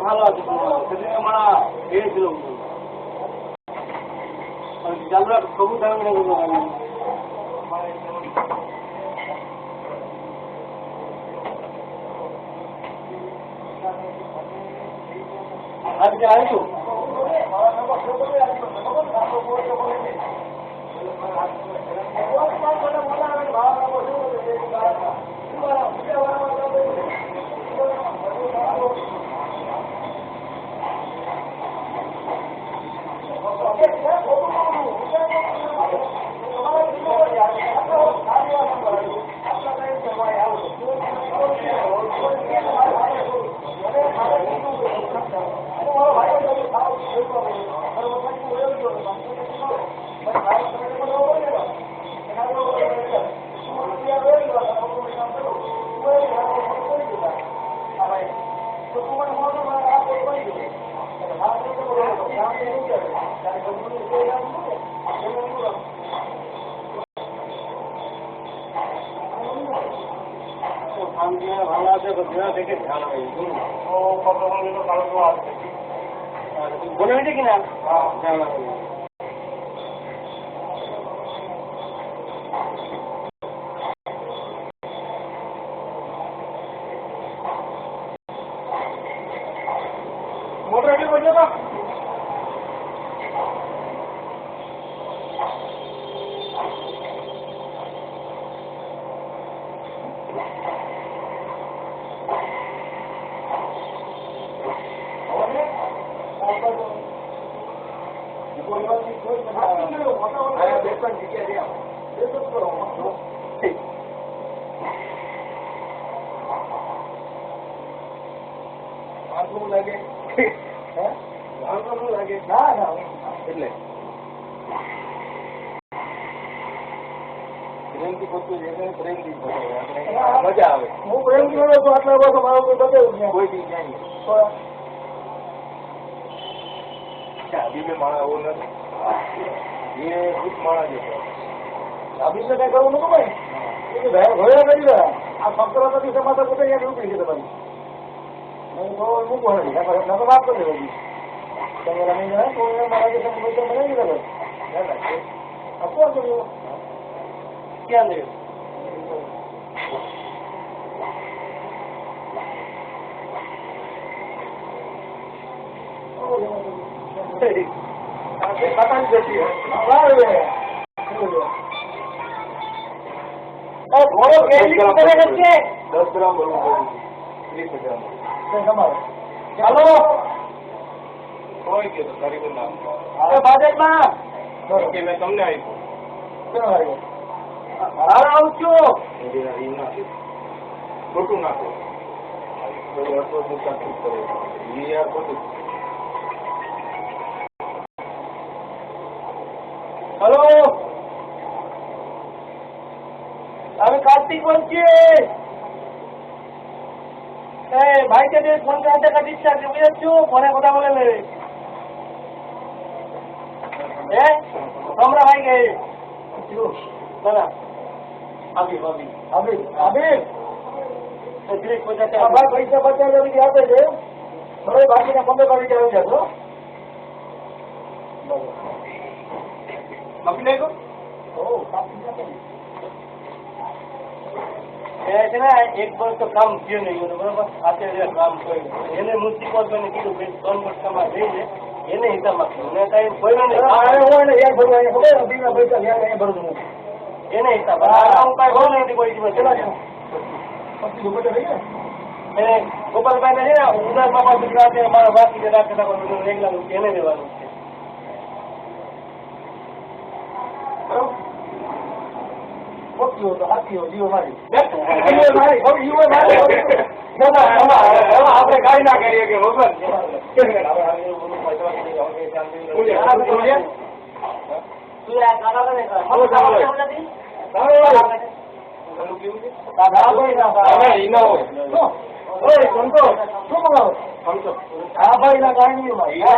ভালো আছে সেদিকে আমরা গিয়েছিলাম আমরা সবুজ আজকে আইছো ভালো আছে দেখে বলে হয়েছে কিনা মোটর বলছে না લાગે ના ના એટલે પ્રેમથી પોતું પ્રેમથી મજા આવે હું પ્રેમથી મળે તો આટલા વર્ષ મારો કોઈ બતાવ્યું કોઈ દી ક્યાં માણસ આવો નથી એ ખુદ માણસ છે અભિષે કઈ કરવું નતું ભાઈ ઘરે કરી રહ્યા આ સંક્રાંતિ સમાચાર પોતે અહીંયા ઉતરી છે તમારી મૂકવા નથી વાત કરી લેવા તમે રમી જાય તો મારા જે બનાવી દીધા આપવા કર્યો ક્યાં લે ઘોડો કેટલી છે 10 ગ્રામ બરોબર 30 ગ્રામ ચાલો કોઈ કે કારીગર નામ બાજેટમાં કે મેં તમને આપ્યું આવું છું ખોટું નાખો હલો আমি কার্তিক বলছি ভাইকে দিয়ে 50,000 টাকা দিচ্ছি আজকে বুঝেছো ফোনে কথা বলে নেবে তোমরা ভাইকে দাদা આવી આવી અભી અભી ત્રીસ પચાસ ભાઈ પૈસા 50,000 રૂપિયા આપે છે બરોબર બાકીના 15 તારીખે આવી જશો આપી નાખો છે ને એક વર્ષ તો કામ થયું નહીં બરોબર અત્યારે કામ કર્યું એને મ્યુનિસિપલ મેં કીધું કે 3 વર્ષમાં જઈ છે એને હિસાબમાં મેં કઈ બોલ્યો નહીં એને હિસાબ હું કઈ બોલ્યો નથી કોઈ દિવસ ગોપાલભાઈ ને છે ને ઉદાસ બાબા ગુજરાતે મારા બાકી રાખતા રેગલા એને દેવાનું તો હાથી જીવો મારી આપણે કાઈ ના કરીએ કે ભગવાન ભાઈ ના ગાડી ભાઈ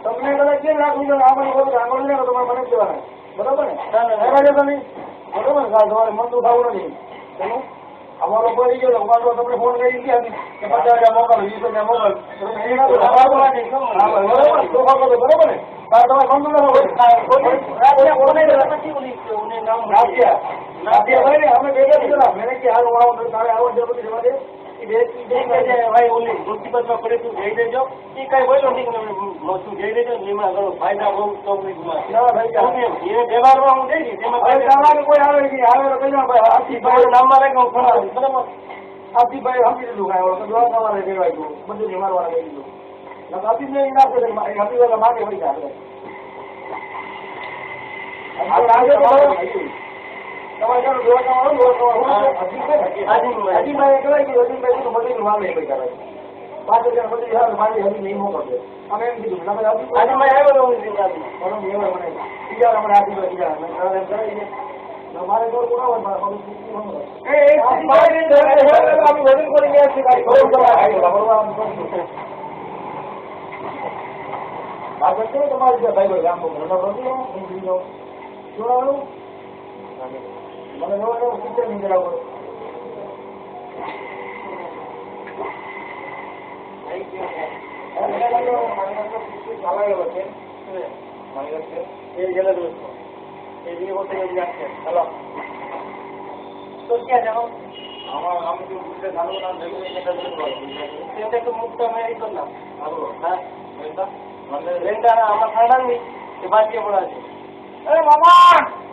તમને કદાચ કેમ રાખવું છે આમાં આંગળી ને તમારે મને જ દેવાના બરોબર ને બરોબર ને તમારે મન દુખાવું નથી અમારો પડી ગયો અમારો તમને ફોન કરી ગયા કે 50,000 મોકલો 20,000 મોકલ બરોબર ને તમારે મન દુખાવું અમે ભેગા દીધા મેં કે હાલ આવો તારે આવો જરૂરી જવા દે ભાઈ ઓલી મુસીબતમાં પડે તું જઈ દેજો એ કઈ બોલો નહીં તું જઈ દેજો એમાં ઘણો ફાયદા બહુ વ્યવહારમાં હું જઈ દઈશ એમાં કોઈ આવે નહીં આવે તો કઈ ભાઈ આશીભાઈ નામમાં રહી ગયું બરાબર આશીભાઈ સમજી દીધું કાંઈ દોર તમારે કહેવાય ગયું બધું જમાડવા કહી દીધું આશીફ ને ના કરે હકીકત માગે પૈસા મને નવો પિક્ચર નહીં કરાવો તો ક્યાં જાઓ મુક્ત મેળવી ના આમાં ખાડા નહીં એ બાકી પડા છે અરે મામા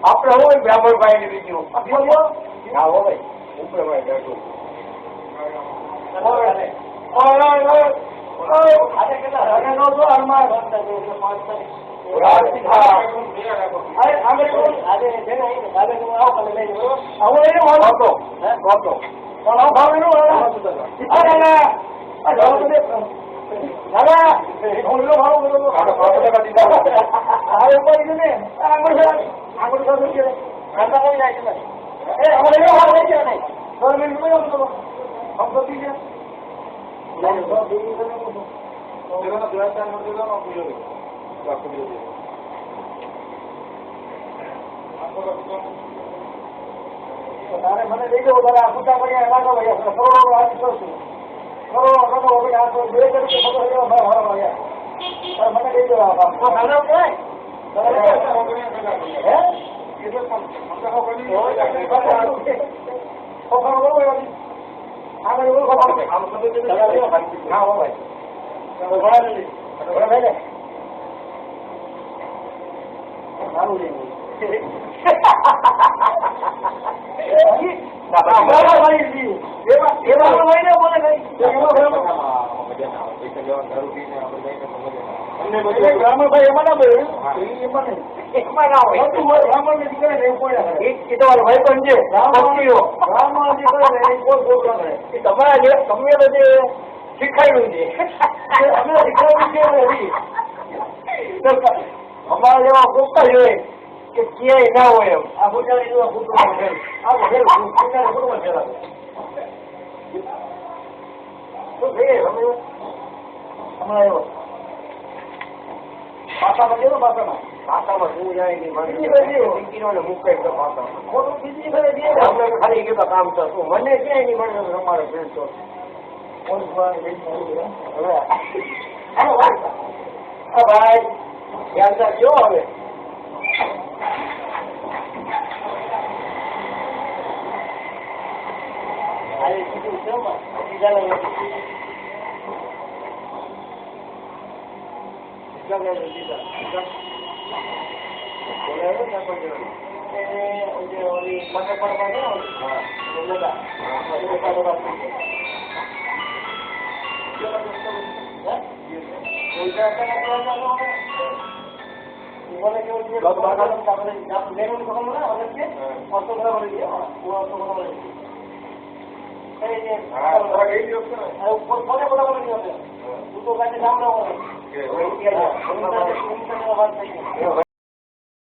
આપડે હોય બ્રાહ્મણ ભાઈ ની બીજું હા હો ભાઈ ઉપર ભાઈ બેઠું તારે મને લઈ જવો તારે આ પૂછા કરી લાગો ભાઈ કરોડો વાત કરશું કરોડો ભાઈ આ તો 2 તરીકે મને લઈ જવા આગળ ઓળખો ભાઈ. આમ ખબર છે હા હો ભાઈ. ઘણા નથી. બરાબર ભાઈ ને? સારું છે. બ્રાહ્મણભાઈ એમાં ના બોલ્યું. એમાં ના હોય. બ્રાહ્મણ ને દીકરા ને એવું કોઈ ના કરે. એ તો ભાઈ પણ છે બ્રાહ્મણ દીકરા ને એ કોઈ બોલતો કરે. તમારા જે તમને બધે શીખાયું છે અમે દીકરા છે હરી. અમારા જેવા ગોપાલ હોય કે ક્યાંય ના હોય એમ. આ ગુજરાતી જેવા કુટુંબમાં ફેર. આ ફેર ગુજરાતી કુટુંબમાં ફેરાવે. શું છે હમણાં આવ્યો. પાસામાં કેવો પાસામાં? ભાષામાં શું જાય કે બીજી બધી દીકરીઓને મૂકાય તો ભાષામાં ખોટું બીજી ફેરે દે ને. અમને ખાલી કીધું કામ તો શું મને ક્યાંય નહીં મળે તમારો ફ્રેન્ડ તો કોણ ભગવાન લઈને આવ્યું હવે? હાલો ભાઈ ધ્યાન રાખજો હવે આજે કીધું છે બીજાને